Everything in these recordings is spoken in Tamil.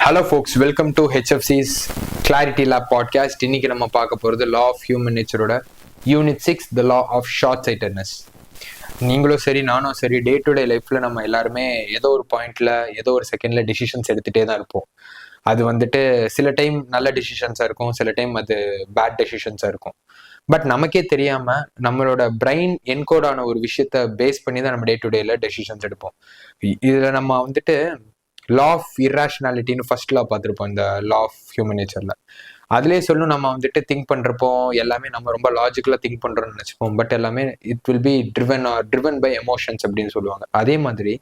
ஹலோ ஃபோக்ஸ், வெல்கம் டு ஹெச்எஃப்சிஸ் கிளாரிட்டி லேப் பாட்காஸ்ட். இன்னைக்கு நம்ம பார்க்க போகிறது லா ஆஃப் ஹியூமன் நேச்சரோட unit 6, the law of short sightedness. நீங்களும் சரி நானும் சரி, டே டு டே லைஃப்பில் நம்ம எல்லாருமே ஏதோ ஒரு பாயிண்ட்ல ஏதோ ஒரு செகண்ட்ல டிசிஷன்ஸ் எடுத்துகிட்டே தான் இருப்போம். அது சில டைம் நல்ல டிசிஷன்ஸாக இருக்கும், சில டைம் அது பேட் டெசிஷன்ஸாக இருக்கும். பட் நமக்கே தெரியாமல் நம்மளோட பிரெயின் என்கோட் ஆன ஒரு விஷயத்த பேஸ் பண்ணி தான் நம்ம டே டு டேல டெசிஷன்ஸ் எடுப்போம். இதில் நம்ம லா ஆஃப் இர்ராஷனாலிட்டின்னு ஃபர்ஸ்ட் லா பார்த்துருப்போம் இந்த லா ஆஃப் ஹியூமன் நேச்சர்ல. அதுலேயே சொல்லணும், நம்ம திங்க் பண்றப்போ எல்லாமே நம்ம ரொம்ப லாஜிக்கலா திங்க் பண்றோம்னு நினைச்சுப்போம். பட் எல்லாமே it will be driven by emotions அப்படின்னு சொல்லுவாங்க. அதே மாதிரி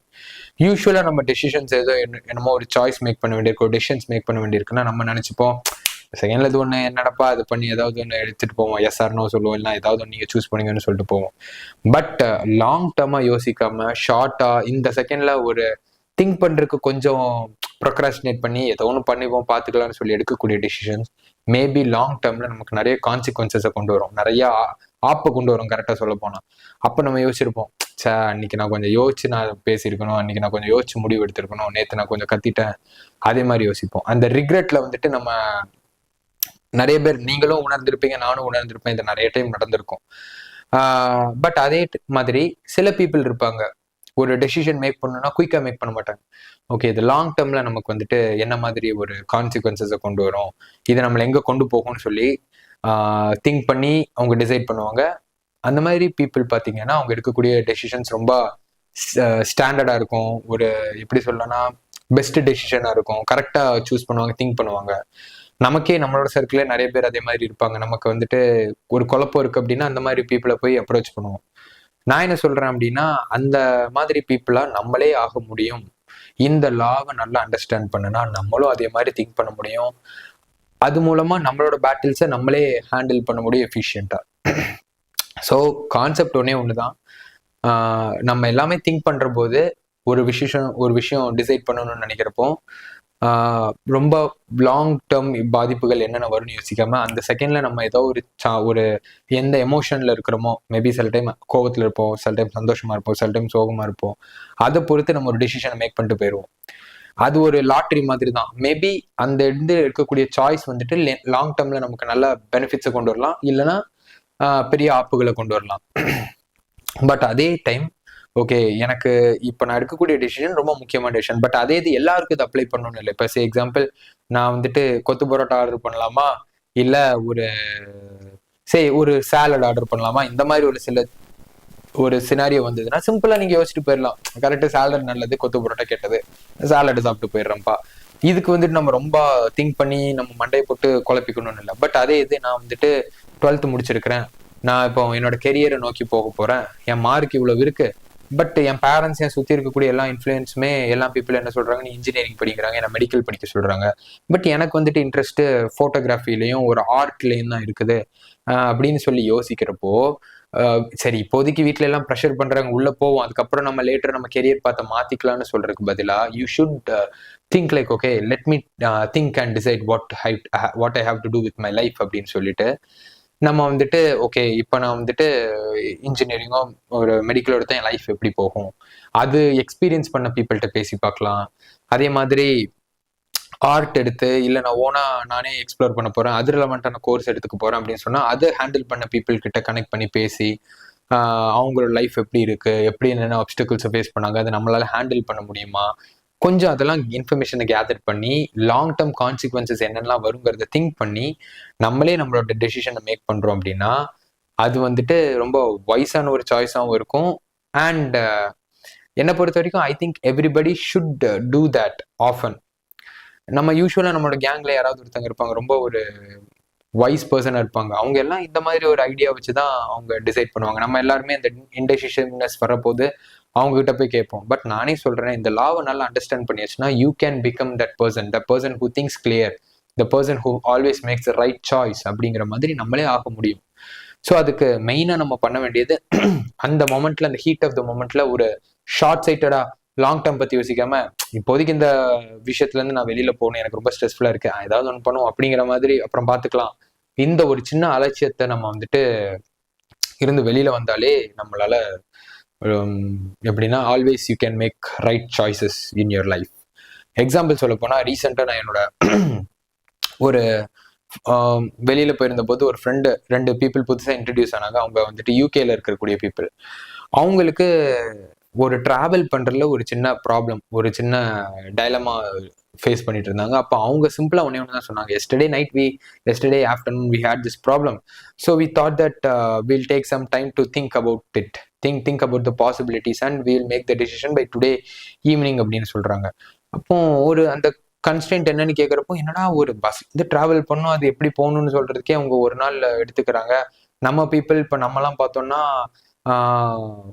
யூஸ்வலா நம்ம டெசிஷன்ஸ் ஏதோ என்னமோ ஒரு சாய்ஸ் மேக் பண்ண வேண்டியிருக்கோம், டெசிஷன்ஸ் மேக் பண்ண வேண்டியிருக்குன்னா நம்ம நினைச்சுப்போம், செகண்ட்ல இது ஒன்று என்னடப்பா அது பண்ணி ஏதாவது ஒன்று எடுத்துட்டு போவோம், எஸ் ஆர் நோ சொல்லுவோம், இல்லை ஏதாவது ஒன்று நீங்க சூஸ் பண்ணுங்கன்னு சொல்லிட்டு போவோம். பட் லாங் டர்மா யோசிக்காம ஷார்ட்டா இந்த செகண்ட்ல ஒரு திங்க் பண்றதுக்கு கொஞ்சம் ப்ரொக்ராஸ்டினேட் பண்ணி ஏதோ ஒன்று பண்ணிப்போம் பார்த்துக்கலாம்னு சொல்லி எடுக்கக்கூடிய டிசிஷன்ஸ் மேபி லாங் டேர்ம்ல நமக்கு நிறைய கான்சிக்வன்சஸை கொண்டு வரும், நிறைய ஆப்பை கொண்டு வரும். கரெக்டாக சொல்ல போனா அப்போ நம்ம யோசிச்சிருப்போம், அன்னைக்கு நான் கொஞ்சம் யோசிச்சு நான் பேசியிருக்கணும், அன்னைக்கு நான் கொஞ்சம் யோசிச்சு முடிவு எடுத்திருக்கணும், நேற்று நான் கொஞ்சம் கத்திட்டேன், அதே மாதிரி யோசிப்போம். அந்த ரிக்ரெட்ல நம்ம நிறைய பேர், நீங்களும் உணர்ந்திருப்பீங்க, நானும் உணர்ந்திருப்பேன், இது நிறைய டைம் நடந்திருக்கும். பட் அதே மாதிரி சில பீப்புள் இருப்பாங்க, ஒரு டெசிஷன் மேக் பண்ணணும்னா குயிக்காக மேக் பண்ண மாட்டாங்க. ஓகே, இது லாங் டேர்ம்ல நமக்கு என்ன மாதிரி ஒரு கான்சிக்வன்சஸை கொண்டு வரும், இதை நம்மளை எங்கே கொண்டு போகும்னு சொல்லி திங்க் பண்ணி அவங்க டிசைட் பண்ணுவாங்க. அந்த மாதிரி பீப்புள் பார்த்தீங்கன்னா அவங்க எடுக்கக்கூடிய டெசிஷன்ஸ் ரொம்ப ஸ்டாண்டர்டாக இருக்கும், ஒரு எப்படி சொல்லனா பெஸ்ட் டெசிஷனாக இருக்கும், கரெக்டாக சூஸ் பண்ணுவாங்க, திங்க் பண்ணுவாங்க. நமக்கே நம்மளோட சர்க்கிளே நிறைய பேர் அதே மாதிரி இருப்பாங்க. நமக்கு ஒரு குழப்பம் இருக்கு அப்படின்னா அந்த மாதிரி பீப்புளை போய் அப்ரோச் பண்ணுவோம். நான் என்ன சொல்றேன் அப்படின்னா, அந்த மாதிரி பீப்புளா நம்மளே ஆக முடியும். இந்த லாவை நல்லா அண்டர்ஸ்டாண்ட் பண்ணுனா நம்மளும் அதே மாதிரி திங்க் பண்ண முடியும். அது மூலமா நம்மளோட பேட்டில்ஸை நம்மளே ஹேண்டில் பண்ண முடியும் எஃபிஷியண்டா. ஸோ கான்செப்ட் ஒண்ணுதான். நம்ம எல்லாமே திங்க் பண்ற போது ஒரு விஷயம் டிசைட் பண்ணணும்னு நினைக்கிறப்போ ரொம்ப லாங் டேர்ம் பாதிப்புகள் என்னென்ன வரும்னு யோசிக்காம அந்த செகண்ட்ல நம்ம ஏதோ ஒரு எந்த எமோஷன்ல இருக்கிறோமோ, மேபி சில டைம் கோபத்துல இருப்போம், சில டைம் சந்தோஷமா இருப்போம், சில டைம் சோகமா இருப்போம், அதை பொறுத்து நம்ம ஒரு டிசிஷனை மேக் பண்ணிட்டு போயிடுவோம். அது ஒரு லாட்ரி மாதிரி தான். மேபி அந்த இருக்கக்கூடிய சாய்ஸ் லாங் டேர்ம்ல நமக்கு நல்ல பெனிஃபிட்ஸை கொண்டு வரலாம், இல்லைன்னா பெரிய ஆப்புகளை கொண்டு வரலாம். பட் அதே டைம் ஓகே, எனக்கு இப்போ நான் எடுக்கக்கூடிய டெசிஷன் ரொம்ப முக்கியமான டெசிஷன். பட் அதே இது எல்லாருக்கும் இது அப்ளை பண்ணணும்னு இல்லை. இப்போ எக்ஸாம்பிள், நான் கொத்து பரோட்டா ஆர்டர் பண்ணலாமா, இல்லை ஒரு சாலட் ஆர்டர் பண்ணலாமா, இந்த மாதிரி ஒரு சினாரியோ வந்ததுன்னா சிம்பிளா நீங்க யோசிச்சுட்டு போயிடலாம். கரெக்டா சாலட் நல்லது, கொத்து பரோட்டா கெட்டது, சாலட் சாப்பிட்டு போயிடுறேன்ப்பா. இதுக்கு நம்ம ரொம்ப திங்க் பண்ணி நம்ம மண்டையை போட்டு குழப்பிக்கணும்னு இல்லை. பட் அதே இது நான் 12th முடிச்சிருக்கிறேன், நான் இப்போ என்னோட கெரியரை நோக்கி போக போறேன், என் மார்க் இவ்வளவு இருக்கு, பட் என் பேரண்ட்ஸ் என் சுத்தி இருக்கக்கூடிய எல்லா இன்ஃப்ளூயன்ஸுமே எல்லா பீப்புள் என்ன சொல்றாங்க, நீ இன்ஜினியரிங் படிக்கிறாங்க, என்ன மெடிக்கல் படிக்க சொல்றாங்க. பட் எனக்கு இன்ட்ரெஸ்ட் ஃபோட்டோகிராஃபிலையும் ஒரு ஆர்ட்லையும் தான் இருக்குது அப்படின்னு சொல்லி யோசிக்கிறப்போ, சரி இப்போதைக்கு வீட்டுல எல்லாம் ப்ரெஷர் பண்றாங்க, உள்ள போவோம், அதுக்கப்புறம் நம்ம லேட்டர் நம்ம கெரியர் பார்த்து மாத்திக்கலாம்னு சொல்றதுக்கு பதிலா you should think like okay, let me think and decide what I have to do with my life அப்படின்னு சொல்லிட்டு நம்ம ஓகே, இப்போ நான் இன்ஜினியரிங்கோ ஒரு மெடிக்கலோட தான் என் லைஃப் எப்படி போகும், அது எக்ஸ்பீரியன்ஸ் பண்ண பீப்புள்கிட்ட பேசி பார்க்கலாம். அதே மாதிரி ஆர்ட் எடுத்து, இல்லை நான் ஓனா நானே எக்ஸ்ப்ளோர் பண்ண போறேன், அது ரிலவெண்டான கோர்ஸ் எடுத்துக்க போறேன் அப்படின்னு சொன்னா அதை ஹேண்டில் பண்ண பீப்புள் கிட்ட கனெக்ட் பண்ணி பேசி அவங்களோட லைஃப் எப்படி இருக்கு, எப்படி என்னென்ன ஆப்ஸ்டிகல்ஸை ஃபேஸ் பண்ணாங்க, அதை நம்மளால ஹேண்டில் பண்ண முடியுமா, கொஞ்சம் அதெல்லாம் இன்ஃபர்மேஷனை கேதர் பண்ணி லாங் டேர்ம் கான்சிக்வன்சஸ் என்னெல்லாம் வருங்கிறத திங்க் பண்ணி நம்மளே நம்மளோட டெசிஷனை மேக் பண்றோம் அப்படின்னா அது ரொம்ப வைஸான ஒரு சாய்ஸாகவும் இருக்கும். அண்ட் என்னை பொறுத்த வரைக்கும் I think everybody should do that often. நம்ம யூஸ்வலா நம்மளோட கேங்ல யாராவது ஒருத்தங்க இருப்பாங்க, ரொம்ப ஒரு வைஸ் பர்சனா இருப்பாங்க, அவங்க எல்லாம் இந்த மாதிரி ஒரு ஐடியா வச்சுதான் அவங்க டிசைட் பண்ணுவாங்க. நம்ம எல்லாருமே இந்த இன்டெசிஷன்னஸ் வரப்போது அவங்க கிட்ட போய் கேட்போம். பட் நானே சொல்றேன், இந்த லாவை நல்லா அண்டர்ஸ்டாண்ட் பண்ணியாச்சுன்னா you can become that person who thinks clear, the person who always makes the right choice அப்படிங்கிற மாதிரி நம்மளே ஆக முடியும். ஸோ அதுக்கு மெயினா நம்ம பண்ண வேண்டியது அந்த மொமெண்ட்ல, அந்த ஹீட் ஆஃப் த மொமெண்ட்ல ஒரு ஷார்ட் சைட்டடா லாங் டேர்ம் பத்தி யோசிக்காம, இப்போதைக்கு இந்த விஷயத்துல இருந்து நான் வெளியில போகணும், எனக்கு ரொம்ப ஸ்ட்ரெஸ்ஃபுல்லா இருக்கு, ஏதாவது ஒன்று பண்ணுவோம் அப்படிங்கிற மாதிரி அப்புறம் பார்த்துக்கலாம், இந்த ஒரு சின்ன அலட்சியத்தை நம்ம இருந்து வெளியில வந்தாலே நம்மளால எப்படின்னா always you can make right choices in your life. Example சொல்ல போனா ரீசெண்டா நான் என்னோட ஒரு வெளியில போயிருந்த போது ஒரு ஃப்ரெண்டு 2 பீப்புள் புதுசாக இன்ட்ரடியூஸ் ஆனாங்க. அவங்க வந்துட்டு யூகேல இருக்கக்கூடிய பீப்புள். அவங்களுக்கு ஒரு டிராவல் பண்றதுல ஒரு சின்ன ப்ராப்ளம், ஒரு சின்ன டைலமா ஃபேஸ் பண்ணிட்டு இருந்தாங்க. அப்போ அவங்க சிம்பிளா ஒன்னே ஒன்று தான் சொன்னாங்க. Yesterday afternoon we had this problem. So we thought that will take some time to think about it, think about the possibilities and will make the decision by today evening அப்படின்னு சொல்றாங்க. அப்போ ஒரு அந்த கன்ஸ்டன்ட் என்னன்னு கேட்குறப்போ, என்னடா ஒரு பஸ் வந்து டிராவல் பண்ணும், அது எப்படி போகணும்னு சொல்றதுக்கே அவங்க ஒரு நாள் எடுத்துக்கிறாங்க. நம்ம பீப்புள் இப்போ நம்மலாம் பார்த்தோம்னா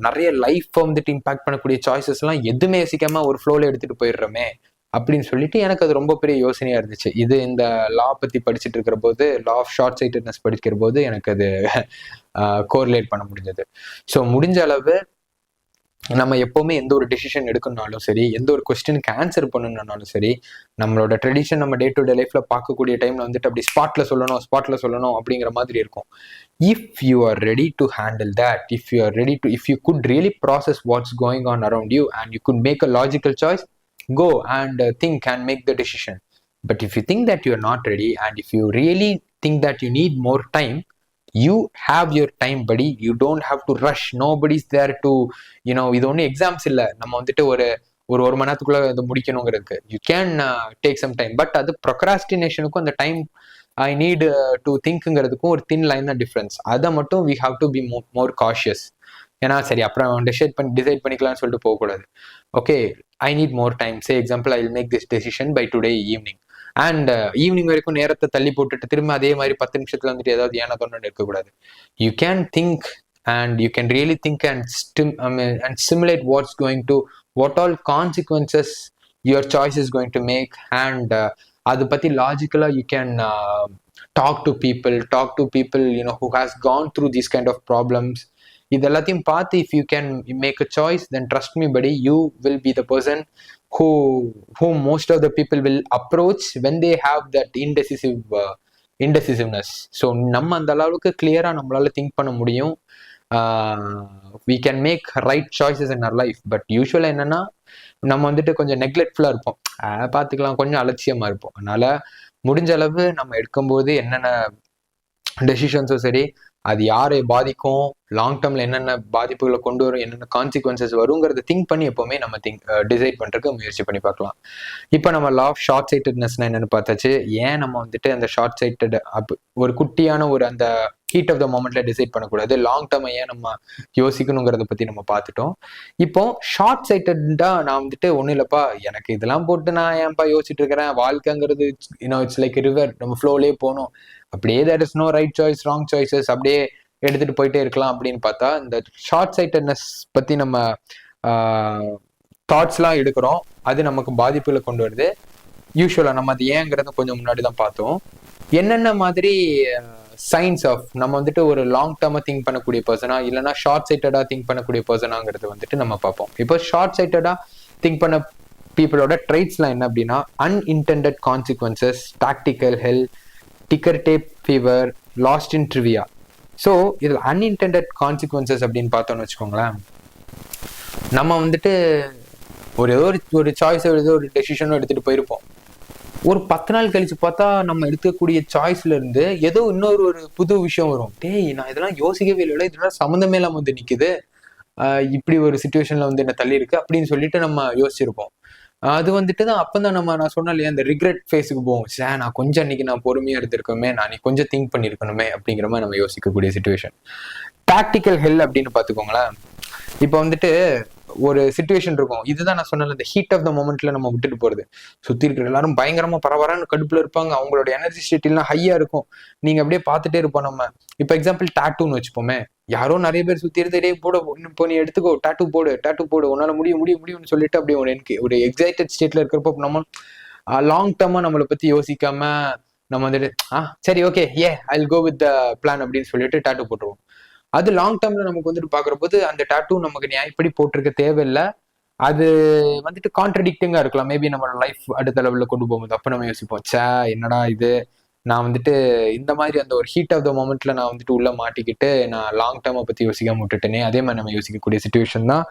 நிறைய லைஃப் வந்துட்டு இம்பாக்ட் பண்ணக்கூடிய சாய்ஸஸ் எல்லாம் எதுவுமே யோசிக்காம ஒரு ஃப்ளோல எடுத்துட்டு போயிடுறோமே அப்படின்னு சொல்லிட்டு எனக்கு அது ரொம்ப பெரிய யோசனையா இருந்துச்சு. இது இந்த லா பத்தி படிச்சுட்டு இருக்கிற போது, லா ஆஃப் ஷார்ட் சைட்டட்னஸ் படிக்கிற போது எனக்கு அது கோரிலேட் பண்ண முடிஞ்சது. ஸோ முடிஞ்ச அளவு நம்ம எப்பவுமே எந்த ஒரு டெசிஷன் எடுக்கணும்னாலும் சரி, எந்த ஒரு கொஸ்டினுக்கு ஆன்சர் பண்ணணும்னாலும் சரி, நம்மளோட ட்ரெடிஷன் நம்ம டே டு டே லைஃப்ல பார்க்கக்கூடிய டைம்ல வந்துட்டு அப்படி ஸ்பாட்ல சொல்லணும் அப்படிங்கிற மாதிரி இருக்கும். If you are ready to handle that, if you could really process what's going on around you and you could make a logical choice, go and think and make the decision. But if you think that you are not ready and if you really think that you need more time, you have your time buddy, you don't have to rush, nobody's there to இது ஒன்றும் எக்ஸாம்ஸ் இல்லை நம்ம வந்துட்டு ஒரு ஒரு மணி நேரத்துக்குள்ள இதை முடிக்கணுங்கிறதுக்கு. You can take some time. But அது ப்ரொக்ராஸ்டினேஷனுக்கும் அந்த டைம் ஐ நீட் டு திங்க்குங்கிறதுக்கும் ஒரு தின் லைன் தான் டிஃப்ரென்ஸ். அதை மட்டும் we have to be more cautious. ஏன்னா சரி அப்புறம் டிசைட் பண்ணிக்கலாம்னு சொல்லிட்டு போகக்கூடாது. Okay, I need more time, say example I will make this decision by today evening. And evening வரைக்கும் நேரத்தை தள்ளி போட்டுட்டு திரும்ப அதே மாதிரி 10 நிமிஷத்துல வந்துட்டு ஏதாவது ஏன்னா தொன்னு இருக்கக்கூடாது. You can think and you can really think and simulate what all consequences your choice is going to make, and அது பத்தி லாஜிக்கலா you can talk to people who has gone through these kind of problems. இது எல்லாத்தையும் பார்த்து if you can make a choice, then trust me buddy, you will be the person who most of the people will approach when they have that indecisiveness. So நம்ம அந்த அளவுக்கு கிளியரா நம்மளால திங்க் பண்ண முடியும். we can make right choices in our life. But யூஸ்வலாக என்னன்னா நம்ம வந்துட்டு கொஞ்சம் நெக்லெக்ட்ஃபுல்லாக இருப்போம், பார்த்துக்கலாம், கொஞ்சம் அலட்சியமாக இருப்போம். அதனால முடிஞ்ச அளவு நம்ம எடுக்கும்போது என்னென்ன டெசிஷன்ஸும் சரி, அது யாரை பாதிக்கும், லாங் டேர்ம்ல என்னென்ன பாதிப்புகளை கொண்டு வரும், என்னென்ன கான்சிக்வன்சஸ் வருங்கிறத திங்க் பண்ணி எப்பவுமே நம்ம டிசைட் பண்றதுக்கு முயற்சி பண்ணி பார்க்கலாம். இப்போ நம்ம லா ஆஃப் ஷார்ட் சைட்டட்னஸ்னா என்னன்னு பார்த்தாச்சு. ஏன் நம்ம வந்துட்டு அந்த ஷார்ட் சைட்டட் ஒரு குட்டியான ஒரு அந்த ஹீட் ஆஃப் த மொமெண்ட்ல டிசைட் பண்ணக்கூடாது, லாங் டேர்ம் ஏன் நம்ம யோசிக்கணுங்கிறத பத்தி நம்ம பார்த்துட்டோம். இப்போ ஷார்ட் சைட்டடா நான் வந்துட்டு ஒன்றும் இல்லப்பா, எனக்கு இதெல்லாம் போட்டு நான் ஏன்ப்பா யோசிச்சுட்டு இருக்கிறேன், வாழ்க்கைங்கிறது இட்ஸ் லைக் ரிவர், நம்ம ஃப்ளோலேயே போகணும், அப்படியே there is no right choice wrong choices, அப்படியே எடுத்துட்டு போயிட்டே இருக்கலாம் அப்படின்னு பார்த்தா, இந்த ஷார்ட் சைட்டட்னஸ் பத்தி நம்ம தாட்ஸ்லாம் எடுக்கிறோம், அது நமக்கு பாதிப்புகளை கொண்டு வருது. யூஸ்வலா நம்ம அது ஏங்கிறத கொஞ்சம் முன்னாடி தான் பார்த்தோம். என்னென்ன மாதிரி சைன்ஸ் ஆஃப் நம்ம வந்துட்டு ஒரு லாங் டேர்மா திங்க் பண்ணக்கூடிய பர்சனா இல்லைன்னா ஷார்ட் சைட்டடா திங்க் பண்ணக்கூடிய பர்சனாங்கிறது வந்துட்டு நம்ம பார்ப்போம். இப்போ ஷார்ட் சைட்டடா திங்க் பண்ண பீப்புளோட ட்ரைட்ஸ்லாம் என்ன அப்படின்னா, அன்இன்டெண்டட் கான்சிக்வன்சஸ், டாக்டிக்கல் ஹெல், டிக்கர் டேப் ஃபீவர், லாஸ்ட் இன் ட்ரிவியா. ஸோ இதில் அன்இன்டெண்டட் கான்சிக்வன்சஸ் அப்படின்னு பார்த்தோம்னு வச்சுக்கோங்களேன், நம்ம வந்துட்டு ஏதோ ஒரு சாய்ஸோ ஏதோ ஒரு டெசிஷனோ எடுத்துகிட்டு போயிருப்போம். ஒரு 10 நாள் கழிச்சு பார்த்தா நம்ம எடுக்கக்கூடிய சாய்ஸ்ல இருந்து ஏதோ இன்னொரு புது விஷயம் வரும். டேய், நான் இதெல்லாம் யோசிக்கவே இல்லை, இதெல்லாம் சம்மந்தமே இல்லாமல் வந்து நிற்குது, இப்படி ஒரு சுச்சுவேஷன்ல வந்து என்ன தள்ளி இருக்கு அப்படின்னு சொல்லிட்டு நம்ம யோசிச்சிருப்போம். அது வந்துட்டு தான் அப்பதான் நான் சொன்னேன் இல்லையா, அந்த ரிக்ரெட் ஃபேஸுக்கு போவோம். நான் கொஞ்சம் அன்னைக்கு நான் பொறுமையா எடுத்திருக்கோமே, நான் கொஞ்சம் திங்க் பண்ணிருக்கணுமே அப்படிங்கிற மாதிரி நம்ம யோசிக்கக்கூடிய சுச்சுவேஷன். டாக்டிக்கல் ஹெல் அப்படின்னு பாத்துக்கோங்களேன். இப்போ வந்துட்டு ஒரு சுச்சுவேஷன் இருக்கும், இதுதான் நான் சொன்னேன், இந்த ஹீட் ஆஃப் த மொமெண்ட்ல நம்ம விட்டுட்டு போறது. சுத்தி இருக்கிற எல்லாரும் பயங்கரமா பரவரான்னு கடுப்புல இருப்பாங்க, அவங்களோட எனர்ஜி ஸ்டேட் எல்லாம் ஹையா இருக்கும், நீங்க அப்படியே பார்த்துட்டே இருப்போம். நம்ம இப்போ எக்ஸாம்பிள் டாட்டூன்னு வச்சுப்போமே, யாரோ நிறைய பேர் சுத்தி இருந்து போட இப்போ நீ எடுத்துக்கோ, டாட்டூ போடு உன்னால முடியும்னு சொல்லிட்டு அப்படியே ஒரு எக்ஸைட்டட் ஸ்டேட்ல இருக்கிறப்போ நம்ம லாங் டேர்மா நம்மளை பத்தி யோசிக்காம நம்ம வந்துட்டு சரி okay I will go with the plan அப்படின்னு சொல்லிட்டு டாட்டூ போட்டுருவோம். அது லாங் டேர்ம்ல நமக்கு வந்துட்டு பாக்குற போது அந்த டாட்டூ நமக்கு நியாயப்படி போட்டிருக்க தேவையில்லை, அது வந்துட்டு கான்ட்ரடிக்டிங்கா இருக்கலாம். மேபி நம்ம லைஃப் அடுத்த லெவல்ல கொண்டு போகும்போது அப்ப நம்ம யோசிப்போம், என்னடா இது, நான் வந்துட்டு இந்த மாதிரி அந்த ஒரு ஹீட் ஆஃப் த மொமெண்ட்ல நான் வந்துட்டு உள்ள மாட்டிக்கிட்டு நான் லாங் டேர்மை பத்தி யோசிக்காம விட்டுட்டேனே. அதே மாதிரி நம்ம யோசிக்கக்கூடிய சுச்சுவேஷன் தான்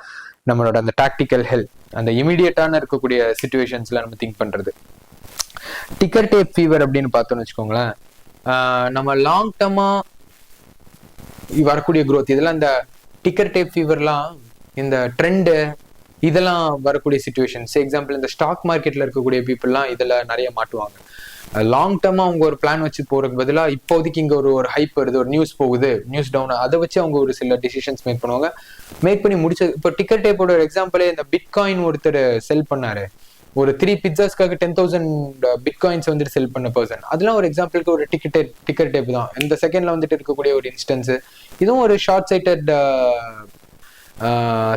நம்மளோட அந்த டாக்டிக்கல் ஹெல்த், அந்த இமீடியட்டான இருக்கக்கூடிய சுச்சுவேஷன்ஸ்ல நம்ம திங்க் பண்றது. டிக்கர் டேப் ஃபீவர் அப்படின்னு பார்த்தோம்னு வச்சுக்கோங்களேன், நம்ம லாங் டேர்மா வரக்கூடிய growth இதெல்லாம், இந்த டிக்கர் டேப் ஃபீவர்லாம் இந்த ட்ரெண்டு இதெல்லாம் வரக்கூடிய சுச்சுவேஷன்ஸ். எக்ஸாம்பிள் இந்த ஸ்டாக் மார்க்கெட்ல இருக்கக்கூடிய பீப்புளெலாம் இதில் நிறைய மாட்டுவாங்க. லாங் டேர்மா அவங்க ஒரு பிளான் வச்சு போறதுக்கு பதிலாக இப்போதைக்கு இங்கே ஒரு ஹைப் வருது, ஒரு நியூஸ் போகுது, நியூஸ் டவுன், அதை வச்சு அவங்க ஒரு சில டிசிஷன்ஸ் மேக் பண்ணுவாங்க. மேக் பண்ணி முடிச்ச இப்போ டிக்கெட் டேப்போட ஒரு எக்ஸாம்பிளே இந்த பிட்காயின் ஒருத்தர் செல் பண்ணாரு. ஒரு 3 பிட்சாஸ்க்காக 10,000 பிட்காயின்ஸ் வந்துட்டு செல் பண்ண பர்சன். அதெல்லாம் ஒரு எக்ஸாம்பிளுக்கு ஒரு டிக்கெட் டேப் தான். இந்த செகண்ட்ல வந்துட்டு இருக்கக்கூடிய ஒரு இன்ஸ்டன்ஸ். இதுவும் ஒரு ஷார்ட் சைட்டட்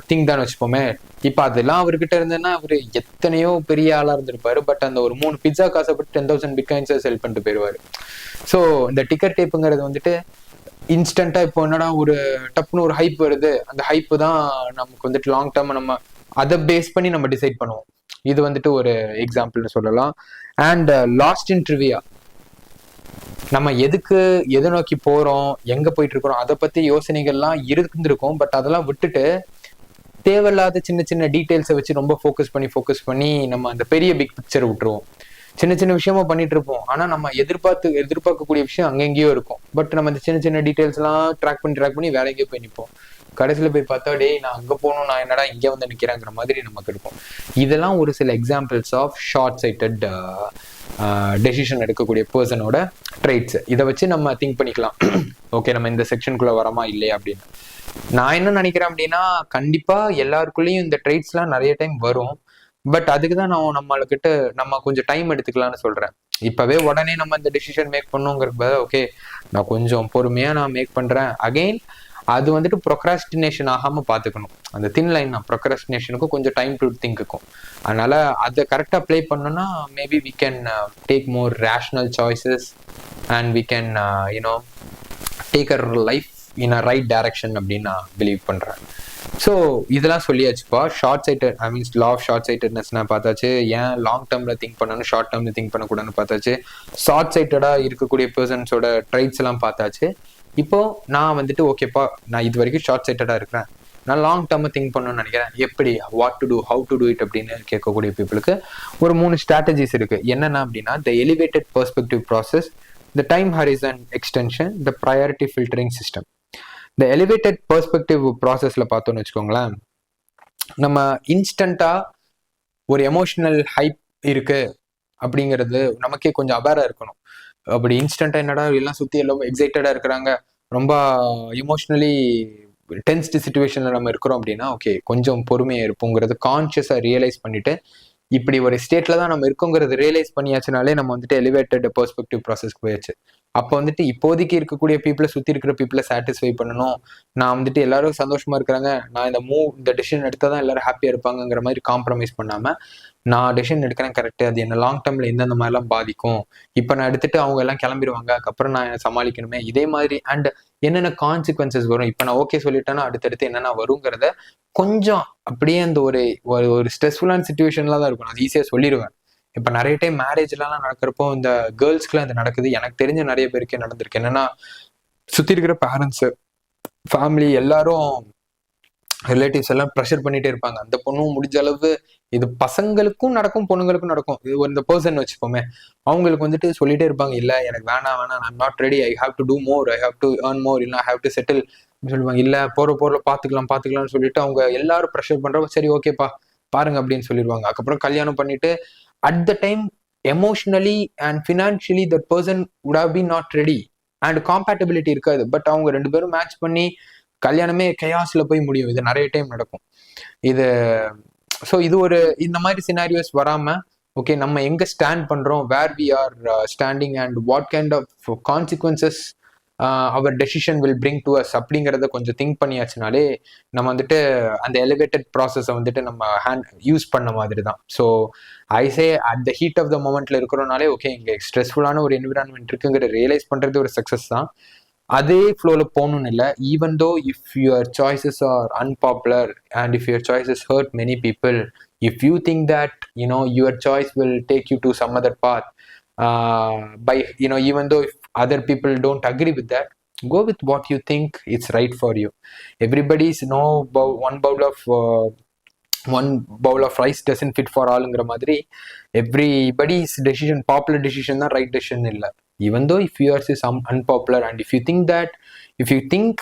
திங் தான் வச்சுப்போமே. இப்ப அதெல்லாம் அவர்கிட்ட இருந்ததுன்னா அவரு எத்தனையோ பெரிய ஆளா இருந்திருப்பாரு. பட் அந்த ஒரு 3 பிட்சா காசப்பட்டு 10,000 பிட்காயின்ஸை செல் பண்ணிட்டு போயிடுவாரு. ஸோ இந்த டிக்கெட் டேப்புங்கிறது வந்துட்டு இன்ஸ்டன்டா இப்போ என்னடா ஒரு டப்புன்னு ஒரு ஹைப் வருது, அந்த ஹைப்பு தான் நமக்கு வந்துட்டு லாங் டேர்ம் நம்ம அதை பேஸ் பண்ணி நம்ம டிசைட் பண்ணுவோம். இது வந்துட்டு ஒரு எக்ஸாம்பிள்னு சொல்லலாம். அண்ட் லாஸ்ட் இன் ட்ரிவியா, நம்ம எதை நோக்கி போறோம், எங்க போயிட்டு இருக்கிறோம், அதை பத்தி யோசனைகள்லாம் இருந்திருக்கும். பட் அதெல்லாம் விட்டுட்டு தேவையில்லாத சின்ன சின்ன டீட்டெயில்ஸை வச்சு ரொம்ப ஃபோக்கஸ் பண்ணி நம்ம அந்த பெரிய பிக் பிக்சர் விட்டுருவோம். சின்ன சின்ன விஷயமா பண்ணிட்டு இருப்போம். ஆனா நம்ம எதிர்பார்க்கக்கூடிய விஷயம் அங்கெங்கேயோ இருக்கும். பட் நம்ம இந்த சின்ன சின்ன டீட்டெயில்ஸ் எல்லாம் ட்ராக் பண்ணி வேற எங்கேயோ போய் நிற்போம். கடைசியில போய் பார்த்தா, டேய் நான் அங்க போகணும், நான் என்னடா இங்கே வந்து நிற்கிறேங்கிற மாதிரி நமக்கு இருக்கும். இதெல்லாம் ஒரு சில examples of short sighted decision எடுக்கக்கூடிய பர்சனோட ட்ரைட்ஸ். இதை வச்சு நம்ம திங்க் பண்ணிக்கலாம், ஓகே நம்ம இந்த செக்ஷனுக்குள்ள வரமா இல்லையா அப்படின்னு. நான் என்ன நினைக்கிறேன் அப்படின்னா, கண்டிப்பா எல்லாருக்குள்ளேயும் இந்த ட்ரைட்ஸ்லாம் நிறைய டைம் வரும். பட் அதுக்கு தான் நம்ம கொஞ்சம் டைம் எடுத்துக்கலாம்னு சொல்றேன். இப்பவே உடனே நம்ம இந்த டெசிஷன் மேக் பண்ணுங்கிறது, ஓகே நான் கொஞ்சம் பொறுமையா நான் மேக் பண்றேன். அகெயின் அது வந்துட்டு ப்ரொக்ராஸ்டினேஷன் ஆகாம பாத்துக்கணும். அந்த தின் லைன் தான் ப்ரொக்ராஸ்டினேஷனுக்கும் கொஞ்சம் டைம் டு திங்க்குக்கும். அதனால அதை கரெக்டா ப்ளே பண்ணோம்னா maybe we can take more rational choices and we can take our life in a right direction அப்படின்னு நான் பிலீவ் பண்றேன். ஸோ இதெல்லாம் சொல்லியாச்சுப்பா. Short sighted law of short சைட்டட்னஸ்னா பார்த்தாச்சு. ஏன் லாங் டேர்ம்ல திங்க் பண்ணணும், ஷார்ட் டேர்ம்ல திங்க் பண்ணக்கூடாதுன்னு பார்த்தாச்சு. ஷார்ட் சைட்டடா இருக்கக்கூடிய பர்சன்ஸோட ட்ரைட்ஸ் எல்லாம் பார்த்தாச்சு. இப்போ நான் வந்துட்டு ஓகேப்பா, நான் இது வரைக்கும் ஷார்ட் சைட்டடா இருக்கிறேன், நான் லாங் டேர்ம் திங்க் பண்ணணும்னு நினைக்கிறேன். எப்படி, what to do, how to do it அப்படின்னு கேட்கக்கூடிய பீப்புளுக்கு ஒரு 3 ஸ்ட்ராட்டஜிஸ் இருக்கு. என்னென்ன அப்படின்னா, the elevated perspective process, the time horizon extension, the priority filtering system. இந்த எலிவேட்டட் பெர்ஸ்பெக்டிவ் ப்ராசஸ்ல பார்த்தோம்னு வச்சுக்கோங்களேன், நம்ம இன்ஸ்டண்டா ஒரு எமோஷனல் ஹைப் இருக்கு அப்படிங்கிறது நமக்கே கொஞ்சம் அவேரா இருக்கணும். அப்படி இன்ஸ்டண்டா என்னடா எல்லாம் சுத்தி எல்லாம் எக்ஸைட்டடா இருக்கிறாங்க, ரொம்ப எமோஷனலி டென்ஸ்டு சிச்சுவேஷன்ல நம்ம இருக்கிறோம் அப்படின்னா, ஓகே கொஞ்சம் பொறுமையா இருப்போங்கிறது கான்சியஸா ரியலைஸ் பண்ணிட்டு, இப்படி ஒரு ஸ்டேட்ல தான் நம்ம இருக்கோங்கிறது ரியலைஸ் பண்ணியாச்சுனாலே நம்ம வந்துட்டு எலிவேட்டட் பெர்ஸ்பெக்டிவ் ப்ராசஸ்க்கு போயாச்சு. அப்போ வந்துட்டு இப்போதைக்கு இருக்கக்கூடிய பீப்புளை சுத்தி இருக்கிற பீப்புளை சாட்டிஸ்ஃபை பண்ணணும், நான் வந்துட்டு எல்லாரும் சந்தோஷமா இருக்கிறாங்க, நான் இந்த டெசிஷன் எடுத்தாதான் எல்லாரும் ஹாப்பியா இருப்பாங்கிற மாதிரி காம்ப்ரமைஸ் பண்ணாம, நான் டெசிஷன் எடுக்கிறேன் கரெக்ட், அது என்ன லாங் டேர்ம்ல எந்தெந்த மாதிரிலாம் பாதிக்கும், இப்போ நான் எடுத்துட்டு அவங்க எல்லாம் கிளம்பிடுவாங்க, அதுக்கப்புறம் நான் சமாளிக்கணுமே, இதே மாதிரி அண்ட் என்னென்ன கான்சிக்வன்சஸ் வரும், இப்போ நான் ஓகே சொல்லிட்டேன்னா அடுத்தடுத்து என்னென்ன வருங்கிறத கொஞ்சம் அப்படியே அந்த ஒரு ஸ்ட்ரெஸ்ஃபுல்லான சுச்சுவேஷன்ல தான் இருக்கும். அது ஈஸியாக சொல்லிடுவேன். இப்போ நிறைய டைம் மேரேஜ்லாம் நடக்கிறப்போ இந்த கேர்ள்ஸ்க்குலாம் இது நடக்குது. எனக்கு தெரிஞ்ச நிறைய பேருக்கே நடந்திருக்கு. என்னன்னா, சுற்றி இருக்கிற பேரண்ட்ஸு, ஃபேமிலி எல்லாரும், ரிலேட்டிவ்ஸ் எல்லாம் ப்ரெஷர் பண்ணிட்டே இருப்பாங்க. அந்த பொண்ணும் முடிஞ்ச அளவு, இது பசங்களுக்கும் நடக்கும் பொண்ணுங்களுக்கும் நடக்கும். இது இந்த பர்சன் வச்சுப்போமே, அவங்களுக்கு வந்துட்டு சொல்லிட்டே இருப்பாங்க, இல்லை எனக்கு வேணாம் I'm not ready, I have to do more, I have to earn more, இல்லை ஐ ஹாவ் டு செட்டில் சொல்லுவாங்க. இல்லை போற பார்த்துக்கலாம்னு சொல்லிட்டு அவங்க எல்லாரும் ப்ரெஷர் பண்றப்ப சரி ஓகேப்பா பாருங்க அப்படின்னு சொல்லிடுவாங்க. அதுக்கப்புறம் கல்யாணம் பண்ணிட்டு at the time emotionally and financially that person would have been not ready and compatibility இருக்காது. பட் அவங்க 2 பேரும் மேட்ச் பண்ணி கல்யாணமே கயாஸ்ல போய் முடியும். இது நிறைய டைம் நடக்கும். இது ஸோ இது இந்த மாதிரி சினாரியோஸ் வராம, ஓகே நம்ம எங்க ஸ்டாண்ட் பண்றோம், where we are standing and what kind of consequences our decision will bring to us அப்படிங்கிறத கொஞ்சம் திங்க் பண்ணியாச்சுனாலே நம்ம வந்துட்டு அந்த எலிவேட்டட் ப்ராசஸை வந்துட்டு நம்ம யூஸ் பண்ண மாதிரி தான். So I say at the heat of the மொமெண்ட்ல இருக்கிறோனாலே ஓகே இங்கே ஸ்ட்ரெஸ்ஃபுல்லான ஒரு என்விரான்மெண்ட் இருக்குங்கிற ரியலைஸ் பண்றது ஒரு சக்ஸஸ் தான். அதே ஃப்ளோவில் போகணும்னு இல்லை. Even though if your choices are unpopular and if your choices hurt many people, if you think that your choice will take you to some other path, by even though if other people don't agree with that, go with what you think it's right for you. Everybody's one bowl of rice doesn't fit for allங்கிற மாதிரி everybody's decision popular decision தான் right decision இல்ல. Even though if yours is unpopular, and if you think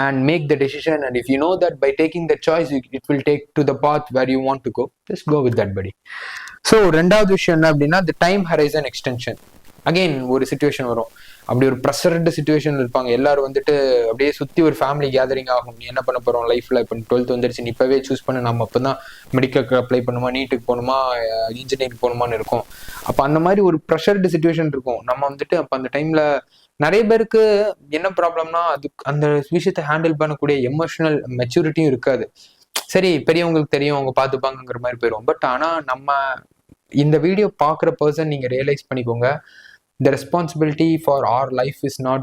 and make the decision, and if you know that by taking the choice it will take to the path where you want to go, just go with that, buddy. So ரெண்டாவது விஷயம் என்ன அப்படின்னா, the time horizon extension. Again ஒரு சுச்சுவேஷன் வரும், அப்படி ஒரு ப்ரெஷர்டு சுச்சுவேஷன் இருப்பாங்க, எல்லாரும் வந்துட்டு அப்படியே சுற்றி ஒரு ஃபேமிலி கேதரிங் ஆகும். நீ என்ன பண்ண போகிறோம் லைஃப்பில், இப்போ 12th வந்துருச்சு, நீ இப்போவே சூஸ் பண்ண, நம்ம அப்போ தான் மெடிக்கலுக்கு அப்ளை பண்ணுமா, நீட்டுக்கு போகணுமா, இன்ஜினியரிங் போகணுமான்னு இருக்கும். அப்போ அந்த மாதிரி ஒரு ப்ரெஷர்டு சுச்சுவேஷன் இருக்கும். நம்ம வந்துட்டு அப்போ அந்த டைமில் நிறைய பேருக்கு என்ன ப்ராப்ளம்னா, அந்த விஷயத்தை ஹேண்டில் பண்ணக்கூடிய எமோஷனல் மெச்சூரிட்டியும் இருக்காது. சரி பெரியவங்களுக்கு தெரியும், அவங்க பார்த்துப்பாங்கிற மாதிரி போயிடும். பட் ஆனால் நம்ம இந்த வீடியோ பார்க்குற பர்சன் நீங்கள் ரியலைஸ் பண்ணிக்கோங்க, the responsibility for our life is not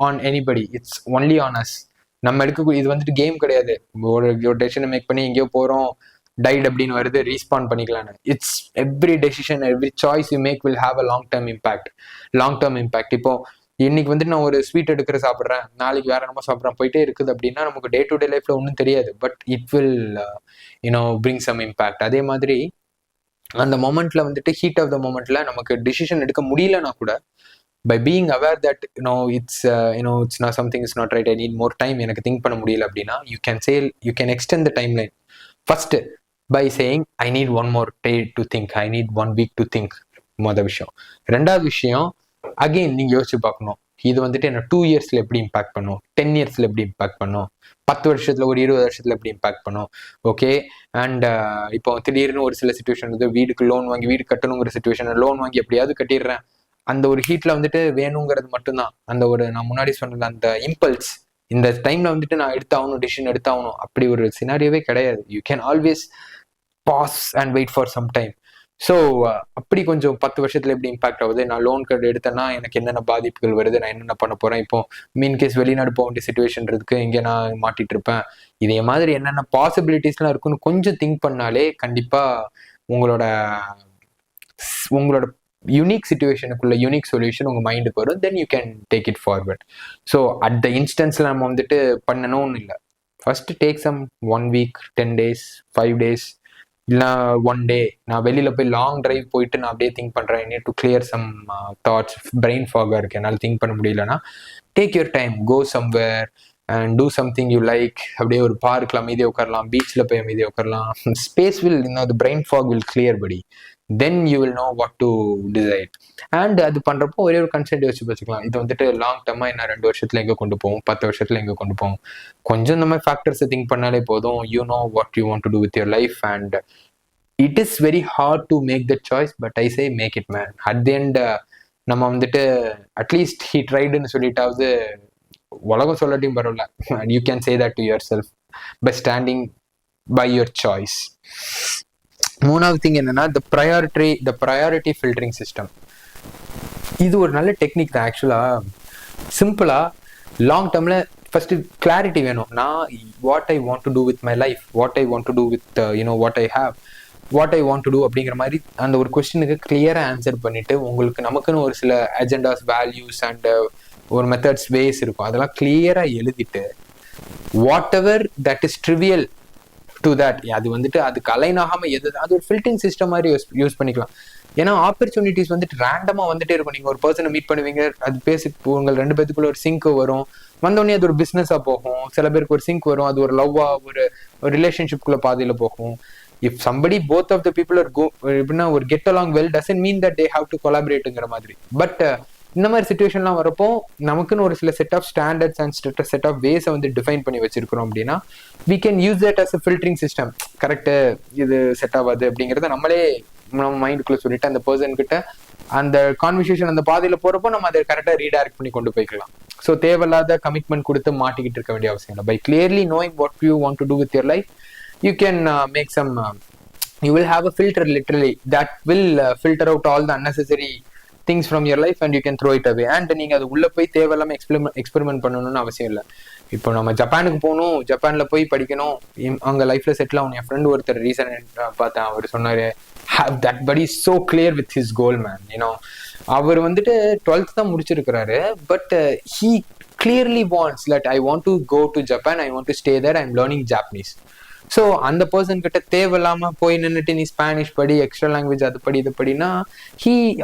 on anybody, it's only on us. நம்ம இது வந்துட்டு கேம் கிடையாது, ஒரு டெசிஷனை மேக் பண்ணி எங்கேயோ போகிறோம், டைட் அப்படின்னு வருது, ரீஸ்பாண்ட் பண்ணிக்கலான்னு. It's every decision, every choice you make will have a long term impact. இப்போ இன்னைக்கு வந்துட்டு நான் ஒரு ஸ்வீட் எடுக்கிற சாப்பிட்றேன், நாளைக்கு வேற நம்ம சாப்பிட்றேன், போயிட்டே இருக்குது அப்படின்னா நமக்கு டே டு டே லைஃப்ல ஒன்றும் தெரியாது, but it will bring some impact. அதே மாதிரி அந்த மொமெண்ட்ல வந்துட்டு ஹீட் ஆஃப் த மொமெண்ட்ல நமக்கு டிசிஷன் எடுக்க முடியலன்னா கூட, by being aware that it's not something is not right, I need more time, எனக்கு திங்க் பண்ண முடியல அப்படின்னா, you can extend the timeline. First by saying I need one more day to think, I need 1 week to think. மொதல் விஷயம். ரெண்டாவது விஷயம், அகெயின் நீங்க யோசிச்சு பார்க்கணும், இது வந்துட்டு என்ன 2 yearsல எப்படி இம்பாக்ட் பண்ணும், 10 yearsல எப்படி இம்பாக்ட் பண்ணும், 10 வருஷத்துல, ஒரு 20 வருஷத்துல எப்படி இம்பாக்ட் பண்ணும். ஓகே. அண்ட் இப்போ திடீர்னு ஒரு சில சுச்சுவேஷன் வந்து வீடுக்கு லோன் வாங்கி வீடு கட்டணுங்கிற சுச்சுவேஷன், லோன் வாங்கி எப்படியாவது கட்டிடுறேன், அந்த ஒரு ஹீட்ல வந்துட்டு வேணுங்கிறது மட்டும்தான், அந்த ஒரு நான் முன்னாடி சொன்னது அந்த இம்பல்ஸ், இந்த டைம்ல வந்துட்டு நான் டிசிஷன் எடுத்தாகணும், அப்படி ஒரு சினாரியோவே கிடையாது. You can always pause and wait for some time. So அப்படி கொஞ்சம் 10 வருஷத்துல எப்படி இம்பாக்ட் ஆகுது, நான் லோன் கார்டு எடுத்தேன்னா எனக்கு என்னென்ன பாதிப்புகள் வருது, நான் என்னென்ன பண்ண போறேன், இப்போ மீன் கேஸ் வெளிநாடு போக வேண்டிய சுச்சுவேஷன் இருக்கு, இங்கே நான் மாட்டிட்டு இருப்பேன், இதே மாதிரி என்னென்ன பாசிபிலிட்டிஸ்லாம் இருக்குன்னு கொஞ்சம் திங்க் பண்ணாலே கண்டிப்பா உங்களோட யூனிக் சுச்சுவேஷனுக்குள்ள யூனிக் சொல்யூஷன் உங்க மைண்டுக்கு வரும். Then you can take it forward. So at the இன்ஸ்டன்ஸ்ல நம்ம வந்துட்டு பண்ணணும்னு இல்லை, first take some 1 week, 10 days, 5 days, இல்லைனா 1 day. நான் வெளியில போய் லாங் டிரைவ் போயிட்டு நான் அப்படியே திங்க் பண்றேன், need to clear some thoughts, brain ஃபாகா இருக்கு, என்னால் திங்க் பண்ண முடியலன்னா take your time, go somewhere and do something you like. அப்படியே ஒரு பார்க்ல அமைதியை உட்காரலாம், பீச்ல போய் அமைதியை உட்காரலாம். Space will the brain fog will clear buddy, then you will know what to decide. and அது பண்றப்போ ஒரே ஒரு கன்சென்ட் யோசிச்சு வச்சுக்கலாம், இது வந்துட்டு லாங் டர்மா என்ன 2 வருஷத்துல எங்க கொண்டு போகும், 10 வருஷத்துல எங்க கொண்டு போகும், கொஞ்சம் இந்த மாதிரி ஃபேக்டர்ஸை திங்க் பண்ணாலே போதும். you know what you want to do with your life, and it is very hard to make that choice, but I say make it, man. at the end நம்ம வந்துட்டு அட்லீஸ்ட் he triedன்னு சொல்லிட்டாவது உலகம் சொல்லட்டையும் பரவாயில்ல, and you can say that to yourself by standing by your choice. மூணாவது திங் என்னன்னா, the priority filtering system. இது ஒரு நல்ல டெக்னிக் தான் ஆக்சுவலா. சிம்பிளா லாங் டேர்ம்ல ஃபர்ஸ்ட் கிளாரிட்டி வேணும். நான் what I want to do with my life, what I want to do with what I have, what I want to do அப்படிங்கிற மாதிரி அந்த ஒரு கொஸ்டினுக்கு கிளியரா ஆன்சர் பண்ணிட்டு, உங்களுக்கு நமக்குன்னு ஒரு சில அஜெண்டாஸ், வேல்யூஸ் அண்ட் ஒரு மெத்தட்ஸ், வேஸ் இருக்கும், அதெல்லாம் கிளியரா எழுதிட்டு what ever that is trivial to that, அது வந்துட்டு அதுக்கு அலைன் ஆகாம அது ஒரு ஃபில்டரிங் சிஸ்டம் மாதிரி யூஸ் பண்ணிக்கலாம். ஏன்னா ஆப்பர்ச்சுனிட்டிஸ் வந்துட்டு ரேண்டமா வந்துட்டே இருக்கும். நீங்க ஒரு பர்சனை மீட் பண்ணுவீங்க, அது பேசி உங்கள் 2 பேத்துக்குள்ள ஒரு சிங்க் வரும், வந்தோடனே அது ஒரு பிசினஸா போகும். சில பேருக்கு ஒரு சிங்க் வரும், அது ஒரு லவ்வா, ஒரு ரிலேஷன்ஷிப்குள்ள பாதையில போகும். if somebody both of the people are எப்படின்னா ஒரு get along well doesn't mean that they have to collaborateங்கிற மாதிரி. பட் இந்த மாதிரி சுச்சுவேஷன்லாம் வரப்போ நமக்குன்னு ஒரு சில set of standards and set of வேஸை வந்து டிஃபைன் பண்ணி வச்சிருக்கிறோம் அப்படின்னா we can use that as a filtering system. Correct, இது செட் ஆகாது அப்படிங்கிறத நம்மளே நம்ம மைண்டுக்குள்ள சொல்லிட்டு அந்த பர்சன் கிட்ட அந்த கான்வர்சேஷன் அந்த பாதையில போறப்போ நம்ம அதை கரெக்டாக ரீடைரக்ட் பண்ணி கொண்டு போய்க்கலாம். ஸோ தேவையில்லாத கமிட்மெண்ட் கொடுத்து மாட்டிக்கிட்டு இருக்க வேண்டிய அவசியம் இல்லை. By clearly knowing what you want to do with your life, you can make some you will have a filter literally that will filter out all the unnecessary things from your life and you can throw it away. and நீங்க அது உள்ள போய் தேவையில்லாம எக்ஸ்பெரிமெண்ட் பண்ணணும்னு அவசியம் இல்லை. இப்போ நம்ம ஜப்பானுக்கு போகணும், ஜப்பான்ல போய் படிக்கணும், அங்க லைஃப்ல செட்டில் ஆகணும். என் ஃப்ரெண்ட் ஒருத்தர் ரீசன்ட் பார்த்தேன், அவர் சொன்னாரு, that buddy so clear with his goal man. அவர் வந்துட்டு 12th தான் முடிச்சிருக்கிறாரு, but he clearly wants that I want to go to Japan, I want to stay there, I'm learning Japanese. So அந்த பர்சன் கிட்ட தேவையில்லாம போய் நின்றுட்டு நீ ஸ்பானிஷ் படி, எக்ஸ்ட்ரா லாங்குவேஜ் அது படி இது படினா,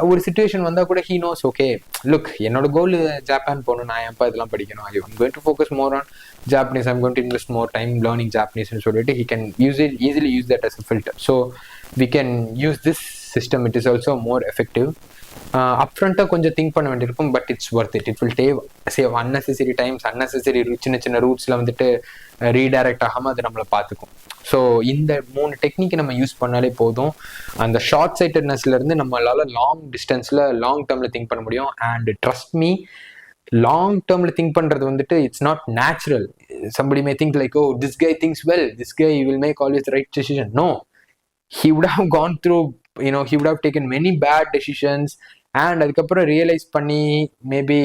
ஒரு சுச்சுவேஷன் வந்தா கூட ஹீ நோஸ், ஓகே லுக் என்னோட கோல் ஜப்பான் போகணும், நான் ஏன்ப்பா இதெல்லாம் படிக்கணும், I am going to focus more on Japanese, I'm going to invest more time learning ஜாப்பனீஸ்னு சொல்லிட்டு he can easily use that as a filter. So we can use this system, it is also more effective. அப்ஃப்ரண்ட்டாக கொஞ்சம் திங்க் பண்ண வேண்டியிருக்கும், but it's worth it. It will save unnecessary times, unnecessary சின்ன சின்ன ரூட்ஸில் வந்துட்டு ரீடைரக்ட் ஆகாமல் அது நம்மளை பார்த்துக்கும். ஸோ இந்த 3 டெக்னிக் நம்ம யூஸ் பண்ணாலே போதும், அந்த ஷார்ட் சைட்டட்னஸ்லேருந்து நம்மளால லாங் டிஸ்டன்ஸில் லாங் டேர்மில் திங்க் பண்ண முடியும். அண்ட் ட்ரஸ்ட் மீ, லாங் டேர்மில் திங்க் பண்ணுறது வந்துட்டு it's not natural. somebody may think like, oh, this guy thinks well, this guy will make always the right decision. No, he would have gone through, he would have taken many bad decisions. And அதுக்கப்புறம் ரியலைஸ் பண்ணி மேபி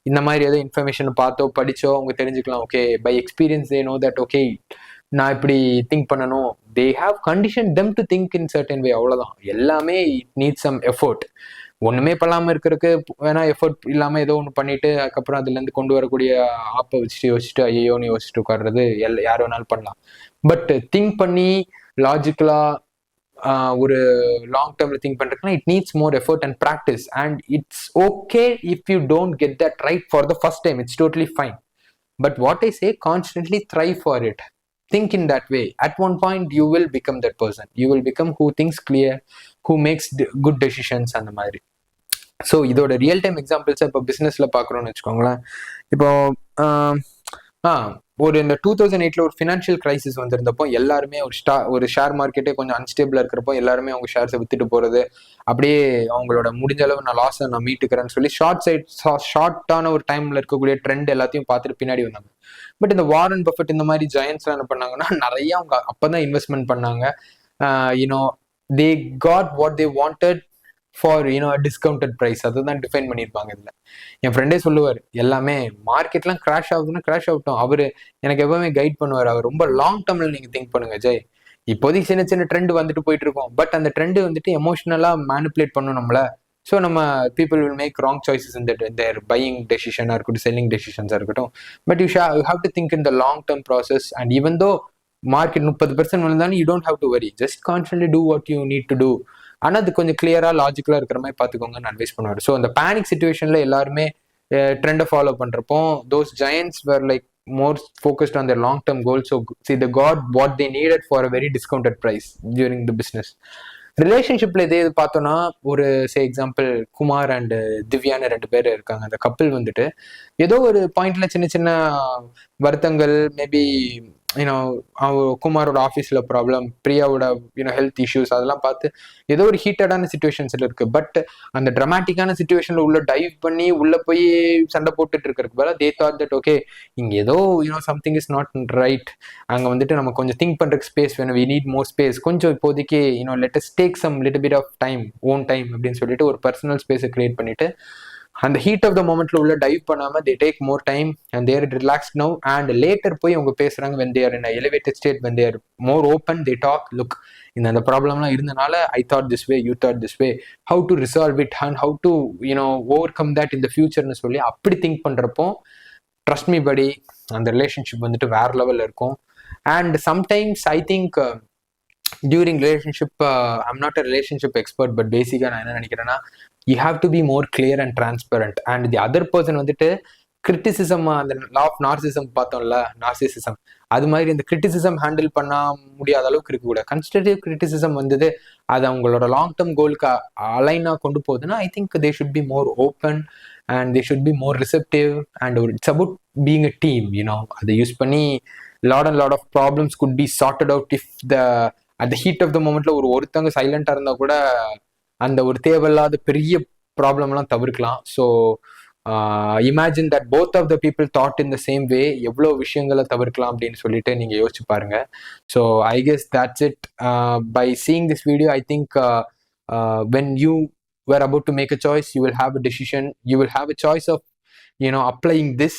இந்த மாதிரி ஏதோ இன்ஃபர்மேஷன் பார்த்தோ படிச்சோ அவங்க தெரிஞ்சுக்கலாம், okay bye experience they know that okay நான் இப்படி திங்க் பண்ணணும். They have condition them to think in certain way. அவ்வளோதான், எல்லாமே இட் நீட்ஸ் சம் எஃபர்ட். ஒன்றுமே பண்ணாமல் இருக்கிறதுக்கு வேணா எஃபர்ட் இல்லாமல் ஏதோ ஒன்று பண்ணிட்டு அதுக்கப்புறம் அதுலேருந்து கொண்டு வரக்கூடிய ஆப்பை யோசிச்சுட்டு ஐயோன்னு யோசிச்சுட்டு உட்கார்றது யார் வேணாலும் பண்ணலாம். பட் திங்க் பண்ணி லாஜிக்கலாக ஒரு லாங் டேர்ம்ல திங்க் பண்றதுக்குன்னா it needs more effort and practice. And it's okay if you don't get that right for the first time, it's totally fine. But what I say, constantly thrive for it. Think in that way. At one point you will become that person. You will become who thinks clear, who makes good decisions அந்த மாதிரி. ஸோ இதோட ரியல் டைம் எக்ஸாம்பிள்ஸை இப்போ பிஸ்னஸ்ல பார்க்குறோன்னு வச்சுக்கோங்களேன். இப்போ ஒரு இந்த 2008 ஒரு ஃபினான்ஷியல் கிரைசிஸ் வந்திருந்தப்போ எல்லாருமே ஒரு ஷேர் மார்க்கெட்டே கொஞ்சம் அன்ஸ்டேபிளா இருக்கிறப்போ எல்லாருமே அவங்க ஷேர்ஸை வித்துட்டு போறது, அப்படியே அவங்களோட முடிஞ்ச அளவு நான் லாஸை நான் மீட்டுக்கிறேன்னு சொல்லி ஷார்ட்டான ஒரு டைம்ல இருக்கக்கூடிய ட்ரெண்ட் எல்லாத்தையும் பார்த்துட்டு பின்னாடி வந்தாங்க. பட் இந்த வாரன் பஃபெட் இந்த மாதிரி ஜெயன்ஸ்லாம் என்ன பண்ணாங்கன்னா, நிறைய அவங்க அப்பதான் இன்வெஸ்ட்மெண்ட் பண்ணாங்க. They got what they wanted for discounted price. அதுதான் டிஃபைன் பண்ணியிருப்பாங்க இதுல. என் ஃப்ரெண்டே சொல்லுவார், எல்லாமே மார்க்கெட்லாம் கிராஷ் ஆகுதுன்னா கிராஷ் ஆகட்டும், அவரு எனக்கு எப்பவுமே கைட் பண்ணுவார். அவர் ரொம்ப லாங் டேர்ம்ல நீங்க திங்க் பண்ணுங்க ஜெய், இப்போதைக்கு சின்ன சின்ன ட்ரெண்ட் வந்துட்டு போயிட்டு இருக்கோம், பட் அந்த ட்ரெண்ட் வந்துட்டு எமோஷனலா மேனிப்புலேட் பண்ணும் நம்மள. ஸோ நம்ம people will make wrong choices in their buying டெசிஷனாக இருக்கட்டும், செல்லிங் டெசிஷன்ஸாக இருக்கட்டும். But you have to think in the long term process. And even though market 30% வந்தாலும் you don't have to worry, just constantly do what you need to do. ஆனால் அது கொஞ்சம் கிளியரா லாஜிக்கலா இருக்கிற மாதிரி பார்த்துக்கோங்கன்னு அட்வைஸ் பண்ணுவார். ஸோ அந்த பேனிக் சுச்சுவேஷன்ல எல்லாருமே ட்ரெண்டை ஃபாலோ பண்றப்போ those giants were like more focused on their long-term goals. So see, they got what they needed for a very discounted price during the business. ரிலேஷன்ஷிப்ல இதே பார்த்தோம்னா, ஒரு எக்ஸாம்பிள் குமார் அண்ட் திவ்யான்னு 2 பேர் இருக்காங்க. அந்த கப்பிள் வந்துட்டு ஏதோ ஒரு பாயிண்ட்ல சின்ன சின்ன வருத்தங்கள், மேபி குமாரோட ஆஃபீஸ்ல ப்ராப்ளம், பிரியாவோட ஹெல்த் இஷ்யூஸ், அதெல்லாம் பார்த்து ஏதோ ஒரு ஹீட்டடான சுச்சுவேஷன்ஸ்ல இருக்கு. பட் அந்த ட்ராமாட்டிக்கான சுச்சுவேஷன்ல உள்ள டைவ் பண்ணி உள்ள போய் சண்டை போட்டுட்டு இருக்கிறதுக்கு பதிலாக தே தாட் தட் ஓகே இங்க ஏதோ சம்திங் இஸ் நாட் ரைட், அங்க வந்துட்டு நம்ம கொஞ்சம் திங்க் பண்றதுக்கு ஸ்பேஸ் வேணும், வி நீட் மோர் ஸ்பேஸ், கொஞ்சம் இப்போதைக்கு let us take some little bit of time, own time அப்படின்னு சொல்லிட்டு ஒரு பர்சனல் ஸ்பேஸை கிரியேட் பண்ணிட்டு அந்த ஹீட் ஆஃப் த மொமெண்ட்ல உள்ள டைவ் பண்ணாம they take more time and they're relaxed now. And later போய் அவங்க பேசுறாங்க when they are in an elevated state, when they are more open, they talk, look இந்த ப்ராப்ளம்லாம் இருந்தனால I thought this way, you thought this way, how to resolve it and how to overcome that in the futureன்னு சொல்லி அப்படி திங்க் பண்றப்போ ட்ரஸ்ட் மீ படி அந்த ரிலேஷன்ஷிப் வந்துட்டு வேற லெவல்ல இருக்கும். And sometimes I think during relationship, I'm not a relationship expert, but basically நான் என்ன நினைக்கிறேன்னா, you have to be more clear and transparent. And the other person வந்துட்டு கிரிட்டிசிசம், அந்த லா ஆஃப் நார்சிசம் பார்த்தோம்ல, நார்சிசிசம், அது மாதிரி இந்த கிரிட்டிசிசம் ஹேண்டில் பண்ண முடியாத அளவுக்கு இருக்கக்கூடாது. கன்ஸ்ட்ரக்டிவ் கிரிட்டிசிசம் வந்தது அது அவங்களோட லாங் டேர்ம் கோலுக்கு அலைனா கொண்டு போகுதுன்னா I think they should be more open and they should be more receptive. And it's about being a team. அதை யூஸ் பண்ணி lot of problems could be charted out if அந்த ஹீட் ஆஃப் த மொமெண்ட்ல ஒருத்தவங்க சைலண்டா இருந்தா கூட அந்த ஒரு தேவையில்லாத பெரிய ப்ராப்ளம் எல்லாம் தவிர்க்கலாம். So imagine that both of the people thought in the same way, எவ்வளோ விஷயங்களை தவிர்க்கலாம் அப்படின்னு சொல்லிட்டு நீங்க யோசிச்சு பாருங்க. So I guess that's it. By seeing this video I think when you were about to make a choice, you will have a decision, you will have a choice of applying this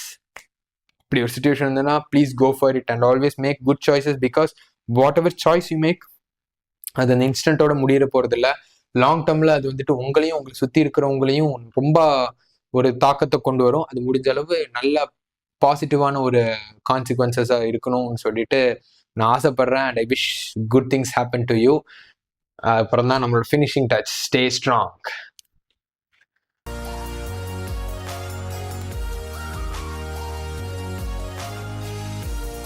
இப்படி ஒரு சுச்சுவேஷன் இருந்ததுன்னா please go for it and always make good choices. Because whatever choice you make அது அந்த இன்ஸ்டன்ட்டோட முடியிற போறது இல்லை. லாங் டேர்ம்ல அது வந்துட்டு உங்களையும் உங்களை சுத்தி இருக்கிறவங்களையும் ரொம்ப ஒரு தாக்கத்தை கொண்டு வரும். அது முடிஞ்ச அளவு நல்ல பாசிட்டிவான ஒரு கான்சிக்வன்சஸா இருக்கணும்னு சொல்லிட்டு நான் ஆசைப்படுறேன். And I wish good things happen to you. அப்புறம் தான் நம்மளோட ஃபினிஷிங் டச், ஸ்டே ஸ்ட்ராங்.